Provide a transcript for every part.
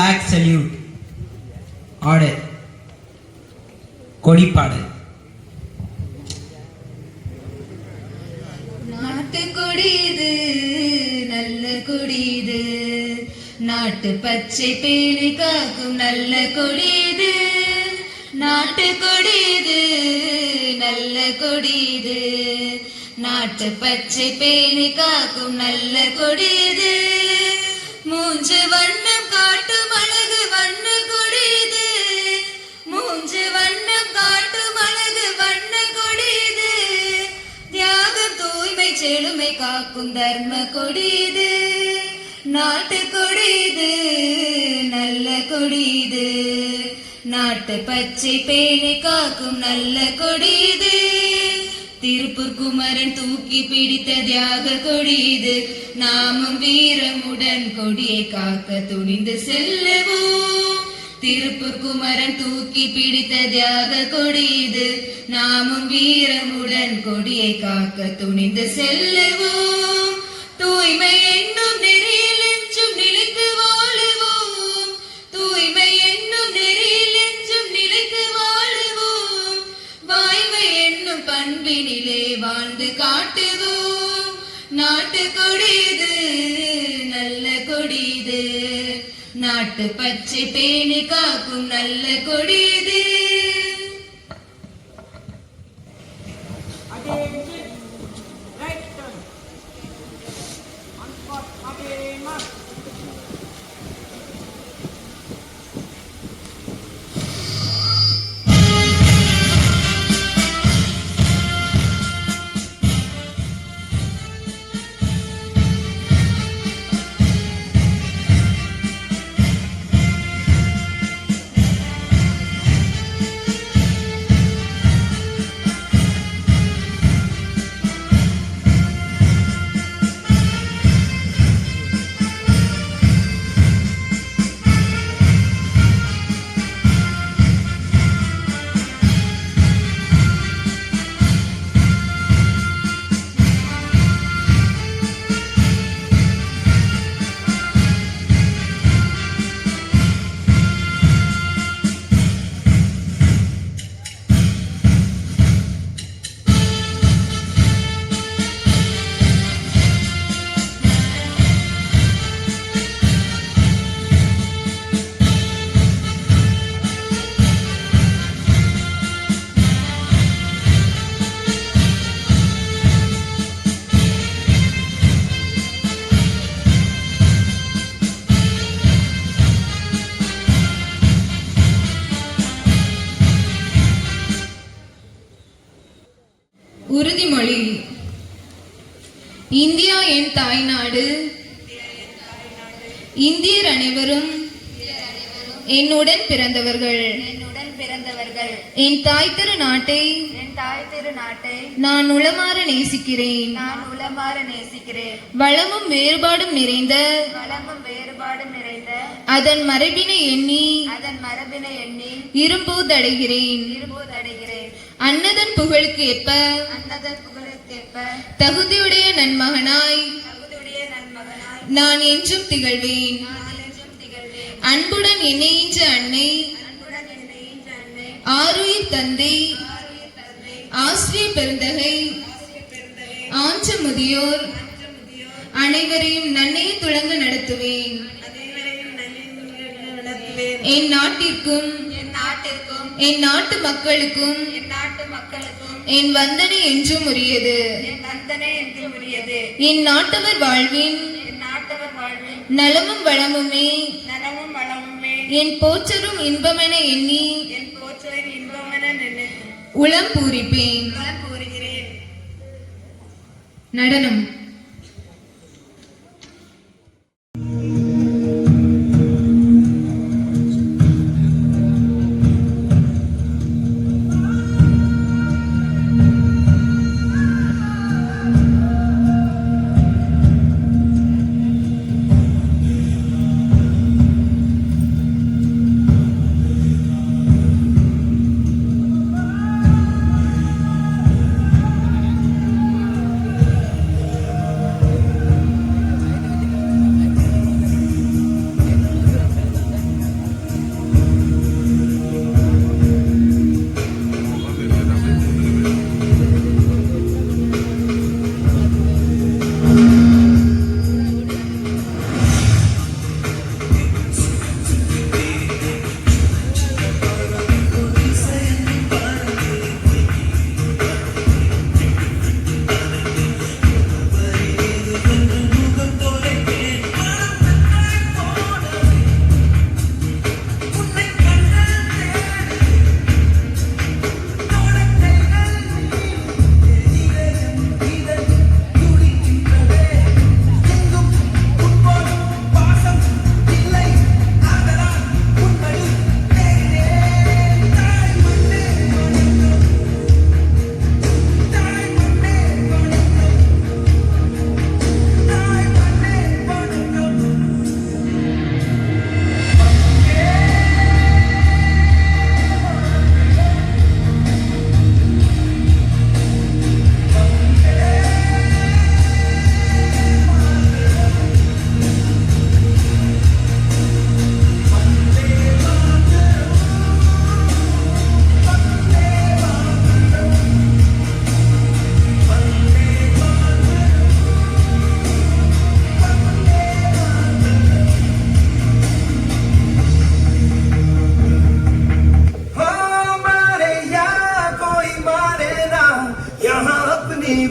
flag salute. Order. கொடிப்பாடு. நாட்டு கொடிது நல்ல கொடிது, நாட்டு பச்சை பேணி காக்கும் நல்ல கொடிது. நாட்டு கொடிது நல்ல கொடிது, நாட்டு பச்சை பேணி காக்கும் நல்ல கொடிது. மூன்று வண்ணம் காட்டும் அழகு வண்ண கொடிது, மூன்று வண்ணம் காட்டும் அழகு வண்ண கொடிது. தியாகம் தூய்மை செழுமை காக்கும் தர்ம கொடிது. நாட்டு கொடிது நல்ல கொடிது, நாட்டு பச்சை பேணி காக்கும் நல்ல கொடிது. திருப்பூர் குமரன் தூக்கி பிடித்த தியாக கொடிது, நாமும் வீரமுடன் கொடியை காக்க துணிந்து செல்லுவோம். திருப்பூர் குமரன் தூக்கி பிடித்த தியாக கொடிது, நாமும் வீரமுடன் கொடியை காக்க துணிந்து செல்லுவோம். தூய்மை என்னும் நெறியில் என்றும் நிலைத்து வாழுவோம், தூய்மை என்னும் நெறியில் என்றும் நிலைத்து வாழுவோம். வாய்மை என்னும் பண்பினிலே வாழ்ந்து காட்டுவோம். நாட்டு கொடிது நல்ல கொடிது, நாட்டு பச்சை பேணி காக்கும் நல்ல கொடிது. உறுதிமொழி. இந்தியா என் தாய்நாடு, இந்தியர் அனைவரும் என்னுடன் பிறந்தவர்கள். என் தாய் திரு நாட்டை நான் உளமாற நேசிக்கிறேன். வளமும் வேறுபாடும் நிறைந்த அதன் மரபினை எண்ணி இரும்போதடைகிறேன். அன்னதன் புகழுக்கு ஏற்ப தகுதியுடைய நன்மகனாய் நான் என்றும் திகழ்வேன். அன்புடன் என்னையின்ற அன்னை, ஆருயிர் தந்தை, ஆசிரிய பெருந்தகை, ஆஞ்ச முதியோர் அனைவரையும் நன்னையை துளங்க நடத்துவேன். என் நாட்டிற்கும் என் நாட்டு மக்களுக்கும் என் வந்தனை என்றும் உரியது. என் நாட்டவர் வாழ்வின் நலமும் வளமுமே என் போற்றரும் இன்பமென எண்ணி உளம் பூரிப்பேன். நடனம்.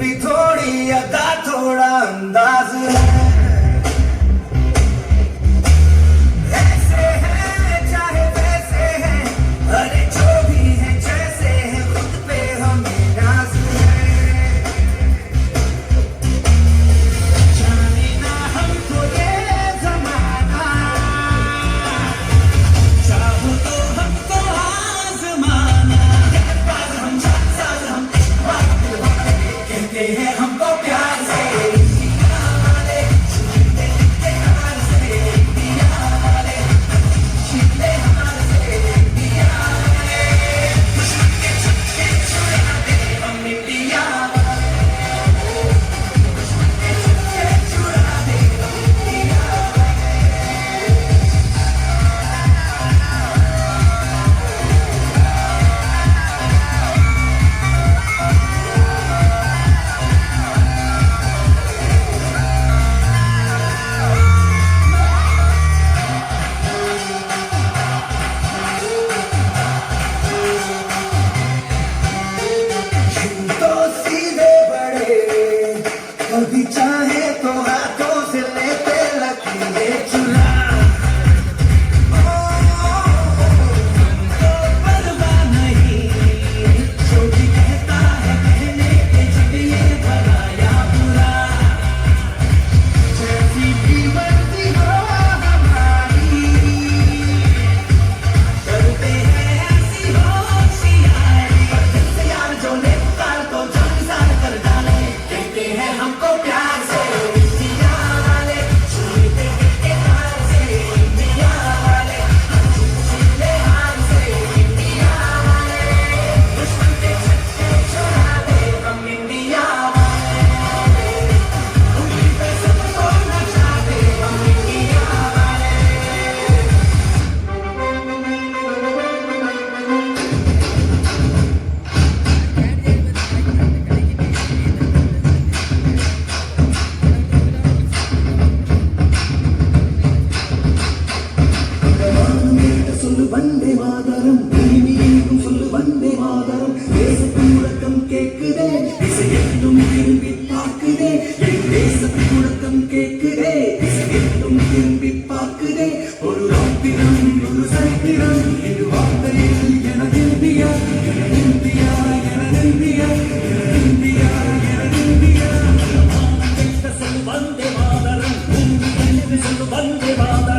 भी थोड़ी अदा थोड़ा अंदाज है ऐसे है चाहे वैसे है अरे जो भी है जैसे है खुद पे हमें नाज है जाने ना हमको ये जमाना चाहो तो हमको आजमाना हम साथ हम कहते हैं हमको प्यार से तो सीधे बड़े कभी चाहे तो हाथों से लेते लकीरें चुरा तो परवाह नहीं जो भी कहता है कहने के जब ये भला या बुरा जैसी भी मर्जी हो हमारी करते हैं ऐसी होशियारी से यार जो निकाल तो जानसार कर डाले कहते हैं हमको प्यार से इंडिया वाले छूते के हार से इंडिया वाले छूते हार से इंडिया वाले दुश्मन के छक्के छुड़ा दे हम इंडिया वाले उंगली पे सबको नचा दे हम इंडिया वाले சொல்லு வந்தே மாதரம் பூமியெங்கும் சொல்லு வந்தே மாதரம் தேச முழக்கம் கேட்குதே திசையெங்கும் திரும்பி பார்க்குதே என் தேச முழக்கம் கேட்குதே திசையெங்கும் திரும்பி பார்க்குதே ஒரு ராத்திரம் ஒரு சரித்திரம் இது வார்த்தையில் எனது இந்தியா எனது இந்தியா எனது இந்தியா எனது இந்தியா எனது இந்தியா சொல்லு வந்தே மாதரம் பூமியெங்கும் சொல்லு வந்தே மாதரம்